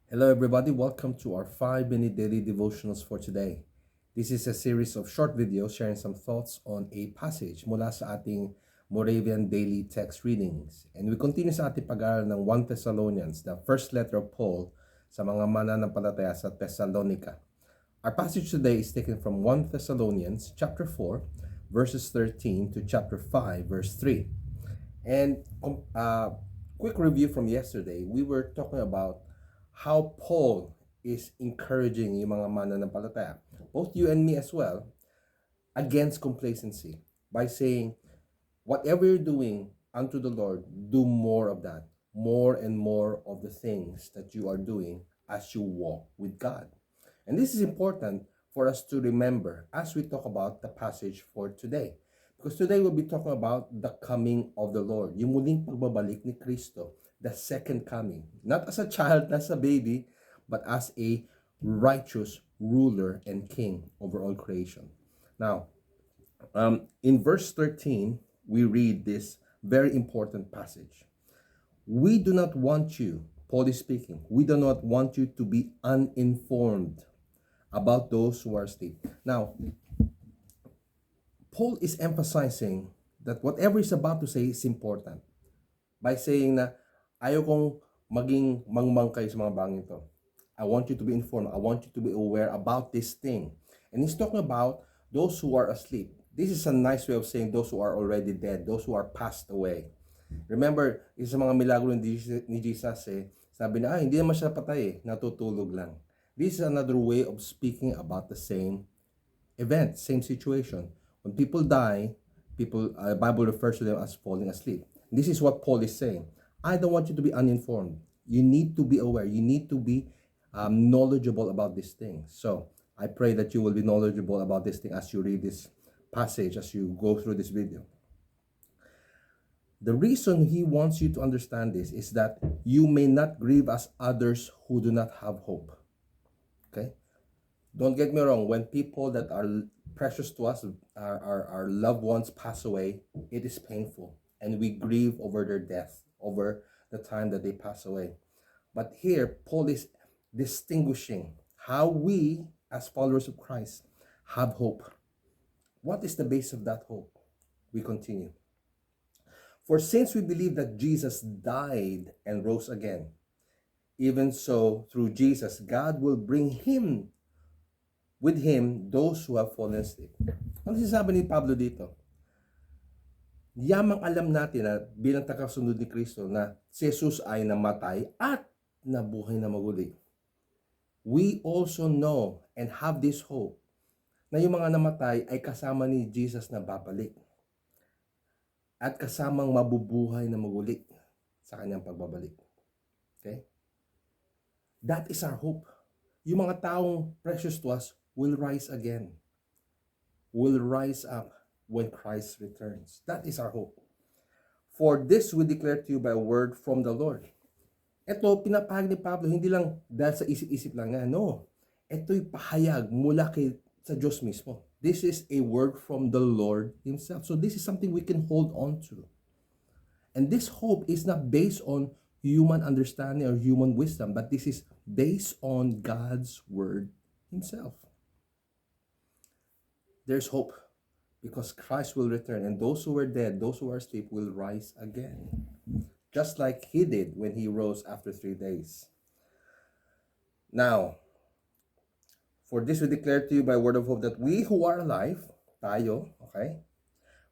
Hello, everybody. Welcome to our 5-minute daily devotionals for today. This is a series of short videos sharing some thoughts on a passage mula sa ating Moravian Daily Text readings. And we continue sa ating pag-aaral ng 1 Thessalonians, the first letter of Paul sa mga mananampalataya sa Thessalonica. Our passage today is taken from 1 Thessalonians chapter 4, verses 13 to chapter 5, verse 3. And quick review from yesterday, we were talking about how Paul is encouraging yung mga mananampalataya, both you and me as well, against complacency by saying, whatever you're doing unto the Lord, do more of that, more and more of the things that you are doing as you walk with God. And this is important for us to remember as we talk about the passage for today. Because today we'll be talking about the coming of the Lord, yung muling pagbabalik ni Kristo, the second coming. Not as a child, not as a baby, but as a righteous ruler and king over all creation. Now, in verse 13, we read this very important passage. We do not want you, Paul is speaking, we do not want you to be uninformed about those who are asleep. Now, Paul is emphasizing that whatever he's about to say is important by saying na ayaw kong maging mangmang kayo sa mga bagay ito. I want you to be informed. I want you to be aware about this thing. And he's talking about those who are asleep. This is a nice way of saying those who are already dead, those who are passed away. Remember, isa sa mga milagro ni Jesus sabi na, hindi naman siya patay natutulog lang. This is another way of speaking about the same event, same situation. When people die, Bible refers to them as falling asleep. This is what Paul is saying. I don't want you to be uninformed. You need to be aware. You need to be knowledgeable about these things. So I pray that you will be knowledgeable about this thing as you read this passage, as you go through this video. The reason he wants you to understand this is that you may not grieve as others who do not have hope. Okay? Don't get me wrong, when people that are precious to us, our loved ones pass away, it is painful. And we grieve over their death, over the time that they pass away. But here, Paul is distinguishing how we, as followers of Christ, have hope. What is the base of that hope? We continue. For since we believe that Jesus died and rose again, even so, through Jesus, God will bring with him those who have fallen asleep. Ano sinasabi ni Pablo dito? Yamang alam natin na bilang tagasunod ni Kristo na si Jesus ay namatay at nabuhay na maguli. We also know and have this hope na yung mga namatay ay kasama ni Jesus na babalik at kasamang mabubuhay na maguli sa kanyang pagbabalik. Okay? That is our hope. Yung mga taong precious to us will rise again. Will rise up when Christ returns. That is our hope. For this we declare to you by a word from the Lord. Ito, pinapahayag ni Pablo, hindi lang dahil sa isip-isip lang nga. No. Ito'y pahayag mula sa Diyos mismo. This is a word from the Lord himself. So this is something we can hold on to. And this hope is not based on human understanding or human wisdom, but this is based on God's word himself. There's hope because Christ will return, and those who were dead, those who are asleep, will rise again. Just like he did when he rose after 3 days. Now, for this we declare to you by word of hope that we who are alive, tayo, okay,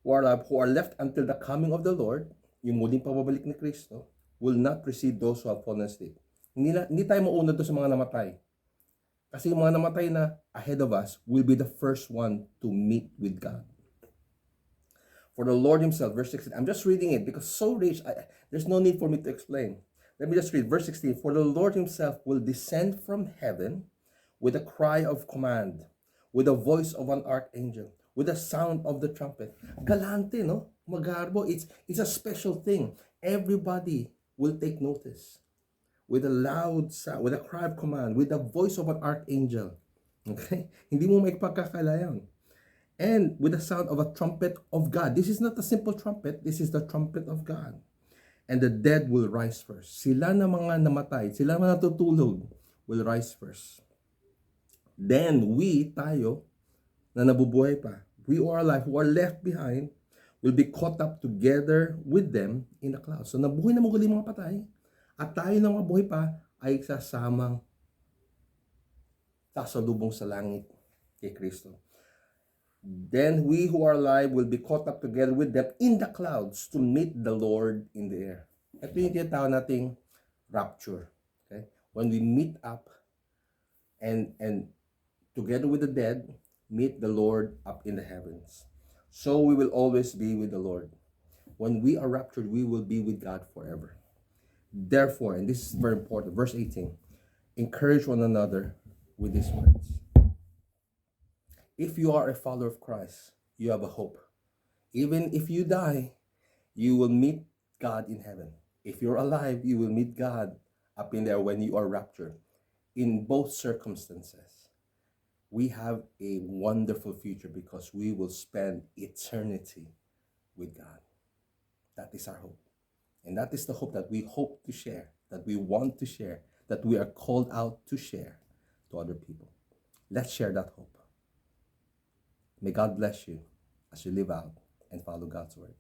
who are alive, who are left until the coming of the Lord, yung muling pagbabalik ni Kristo, will not precede those who have fallen asleep. Hindi tayo mauna doon sa mga namatay. Kasi yung mga namatay na ahead of us will be the first one to meet with God. For the Lord himself, verse 16, I'm just reading it because so rich, there's no need for me to explain. Let me just read verse 16. For the Lord himself will descend from heaven with a cry of command, with the voice of an archangel, with the sound of the trumpet. Galante, no? Magarbo. It's a special thing. Everybody will take notice. With a loud sound, with a cry of command, with the voice of an archangel. Okay? Hindi mo maipagkakalayan. And with the sound of a trumpet of God. This is not a simple trumpet. This is the trumpet of God. And the dead will rise first. Sila na mga namatay, sila na natutulog, will rise first. Then tayo, na nabubuhay pa, we who are alive, who are left behind, will be caught up together with them in the clouds. So nabuhay na muli mga patay, at tayo na mga buhay pa ay sasamang sasalubong sa langit kay Kristo. Then we who are alive will be caught up together with them in the clouds to meet the Lord in the air. Ito yung tinatawag nating rapture. Okay? When we meet up and together with the dead, meet the Lord up in the heavens. So we will always be with the Lord. When we are raptured, we will be with God forever. Therefore, and this is very important, verse 18, encourage one another with these words. If you are a follower of Christ, you have a hope. Even if you die, you will meet God in heaven. If you're alive, you will meet God up in there when you are raptured. In both circumstances, we have a wonderful future because we will spend eternity with God. That is our hope. And that is the hope that we hope to share, that we want to share, that we are called out to share to other people. Let's share that hope. May God bless you as you live out and follow God's word.